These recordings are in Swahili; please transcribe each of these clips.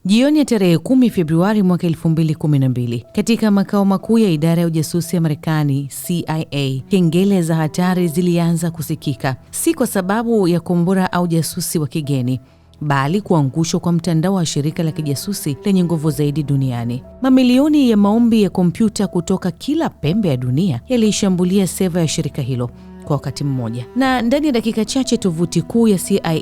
Jioni ya tarehe 10 Februari mwaka 2012, katika makao makuu ya idara ya ujasusi ya Marekani CIA, kengele za hatari zilianza kusikika, si kwa sababu ya kombora au jasusi wa kigeni, bali kuangushwa kwa mtandao wa shirika la kijasusi lenye nguvu zaidi duniani. Mamilioni ya maombi ya kompyuta kutoka kila pembe ya dunia yalishambulia seva ya shirika hilo kwa wakati mmoja, na ndani ya dakika chache tovuti kuu ya CIA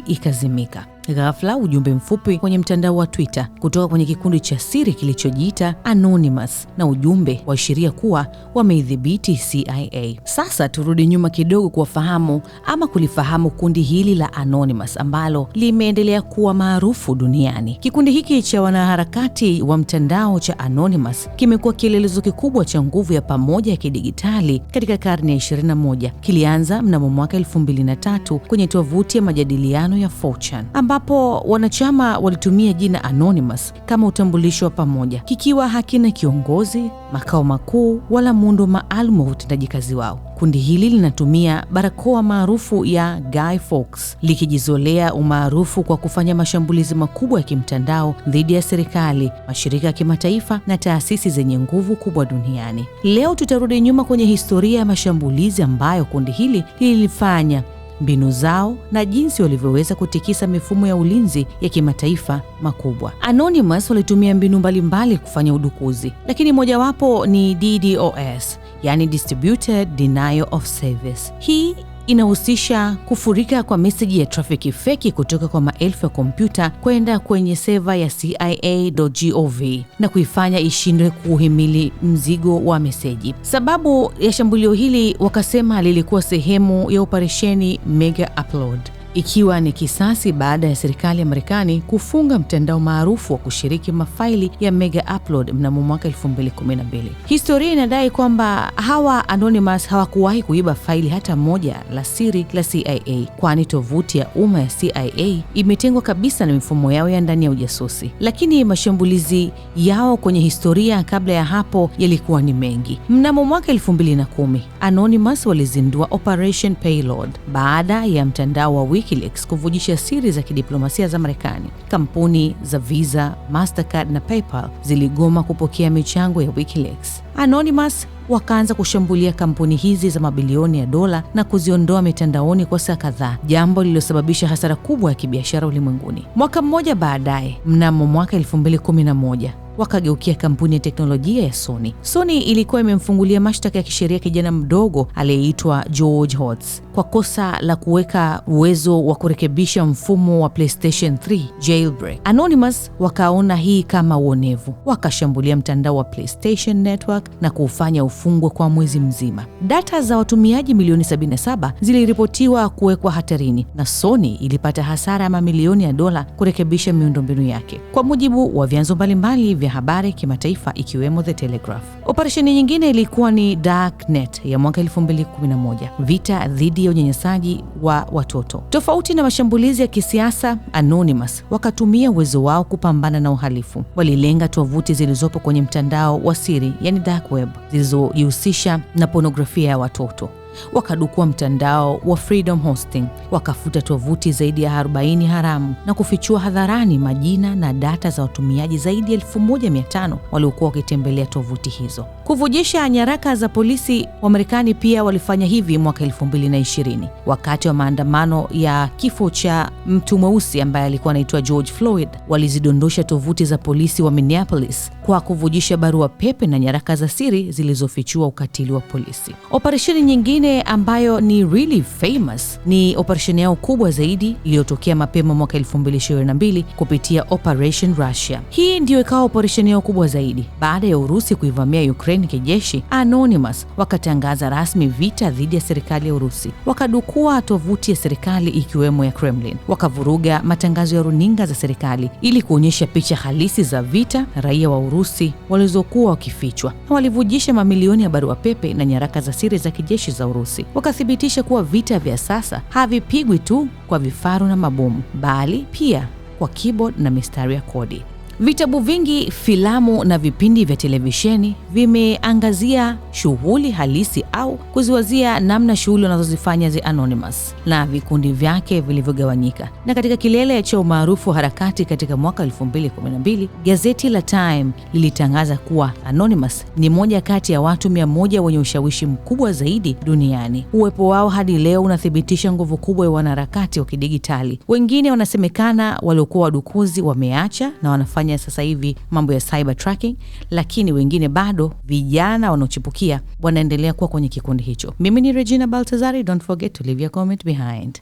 ikazimika. Ghafla ujumbe mfupi kwenye mtandao wa Twitter kutoka kwenye kikundi cha siri kilichojiita Anonymous, na ujumbe waashiria kuwa wameidhibiti CIA. Sasa turudi nyuma kidogo kuwafahamu ama kulifahamu kundi hili la Anonymous ambalo limeendelea kuwa maarufu duniani. Kikundi hiki cha wanaharakati wa mtandao cha Anonymous kimekuwa kielelezo kikubwa cha nguvu ya pamoja ya kidigitali katika karne ya 21. Kilianza mnamo mwaka 2003 kwenye tovuti ya majadiliano ya 4chan, ambapo wanachama walitumia jina Anonymous kama utambulisho wa pamoja, kikiwa hakina kiongozi, makao makuu wala muundo maalum wa utendaji kazi wao. Kundi hili linatumia barakoa maarufu ya Guy Fawkes, likijizolea umaarufu kwa kufanya mashambulizi makubwa ya kimtandao dhidi ya serikali, mashirika ya kimataifa na taasisi zenye nguvu kubwa duniani. Leo tutarudi nyuma kwenye historia ya mashambulizi ambayo kundi hili lilifanya, mbinu zao na jinsi walivyoweza kutikisa mifumo ya ulinzi ya kimataifa makubwa. Anonymous walitumia mbinu mbalimbali kufanya udukuzi, lakini mojawapo ni DDoS, yani Distributed Denial of Service. Hii inahusisha kufurika kwa meseji ya trafiki feki kutoka kwa maelfu ya kompyuta kwenda kwenye seva ya CIA.gov na kuifanya ishindwe kuhimili mzigo wa meseji. Sababu ya shambulio hili wakasema lilikuwa sehemu ya operesheni Mega Upload, ikiwa ni kisasi baada ya serikali ya Marekani kufunga mtandao maarufu wa kushiriki mafaili ya Mega Upload mnamo mwaka 2012. Historia inadai kwamba hawa Anonymous hawakuwahi kuiba faili hata moja la siri la CIA, kwani tovuti ya umma ya CIA imetengwa kabisa na mifumo yao ya ndani ya ujasusi. Lakini mashambulizi yao kwenye historia kabla ya hapo yalikuwa ni mengi. Mnamo mwaka 2010, Anonymous walizindua Operation Payload baada ya mtandao wa WikiLeaks kuvujisha siri za kidiplomasia za Marekani. Kampuni za Visa, Mastercard na PayPal ziligoma kupokea michango ya WikiLeaks. Anonymous wakaanza kushambulia kampuni hizi za mabilioni ya dola na kuziondoa mitandaoni kwa saa kadhaa, jambo lililosababisha hasara kubwa ya kibiashara ulimwenguni. Mwaka mmoja baadaye, mnamo mwaka 2011, wakageukia kampuni ya teknolojia ya Sony. Sony ilikuwa imemfungulia mashtaka ya kisheria kijana mdogo aliyeitwa George Hotz kwa kosa la kuweka uwezo wa kurekebisha mfumo wa PlayStation 3 jailbreak. Anonymous wakaona hii kama uonevu, wakashambulia mtandao wa PlayStation Network na kuufanya ufungwe kwa mwezi mzima. Data za watumiaji milioni 77 ziliripotiwa kuwekwa hatarini, na Sony ilipata hasara ya mamilioni ya dola kurekebisha miundombinu yake, kwa mujibu wa vyanzo mbalimbali vya habari kimataifa ikiwemo The Telegraph. Operesheni nyingine ilikuwa ni Darknet ya mwaka 2011, vita dhidi ya unyanyasaji wa watoto. Tofauti na mashambulizi ya kisiasa, Anonymous wakatumia uwezo wao kupambana na uhalifu. Walilenga tovuti zilizopo kwenye mtandao wa siri, yani dark web, zilizojihusisha na pornografia ya watoto. Wakadukua mtandao wa Freedom Hosting, wakafuta tovuti zaidi ya 40 haramu na kufichua hadharani majina na data za watumiaji zaidi ya 1500 waliokuwa wakitembelea tovuti hizo. Kuvujisha nyaraka za polisi wa Marekani pia walifanya hivi mwaka 2020, wakati wa maandamano ya kifo cha mtu mweusi ambaye alikuwa anaitwa George Floyd. Walizidondosha tovuti za polisi wa Minneapolis kwa kuvujisha barua pepe na nyaraka za siri zilizofichua ukatili wa polisi. Operesheni nyingine ambayo ni really famous ni operesheni yao kubwa zaidi iliyotokea mapema mwaka 2022 kupitia Operation Russia. Hii ndio ikawa operesheni yao kubwa zaidi. Baada ya Urusi kuivamia Ukraine kijeshi, Anonymous wakatangaza rasmi vita dhidi ya serikali ya Urusi. Wakadukua tovuti ya serikali ikiwemo ya Kremlin, wakavuruga matangazo ya runinga za serikali ili kuonyesha picha halisi za vita raia wa Urusi walizokuwa wakifichwa. Walivujisha mamilioni ya barua pepe na nyaraka za siri za kijeshi za Urusi. Wakathibitisha kuwa vita vya sasa havipigwi tu kwa vifaru na mabomu, bali pia kwa keyboard na mistari ya kodi. Vitabu vingi, filamu na vipindi vya televisheni vimeangazia shughuli halisi au kuziwazia namna shughuli wanazozifanya The Anonymous na vikundi vyake vilivyogawanyika. Na katika kilele cha umaarufu wa harakati katika mwaka 2012, gazeti la Time lilitangaza kuwa Anonymous ni moja kati ya watu 100 wenye ushawishi mkubwa zaidi duniani. Uwepo wao hadi leo unathibitisha nguvu kubwa ya wanaharakati wa kidigitali. Wengine wanasemekana waliokuwa wadukuzi wameacha na wanafanya sasa hivi mambo ya cyber tracking, lakini wengine bado vijana wanaochipukia wanaendelea kuwa kwenye kikundi hicho. Mimi ni Regina Baltazari. Don't forget to leave your comment behind.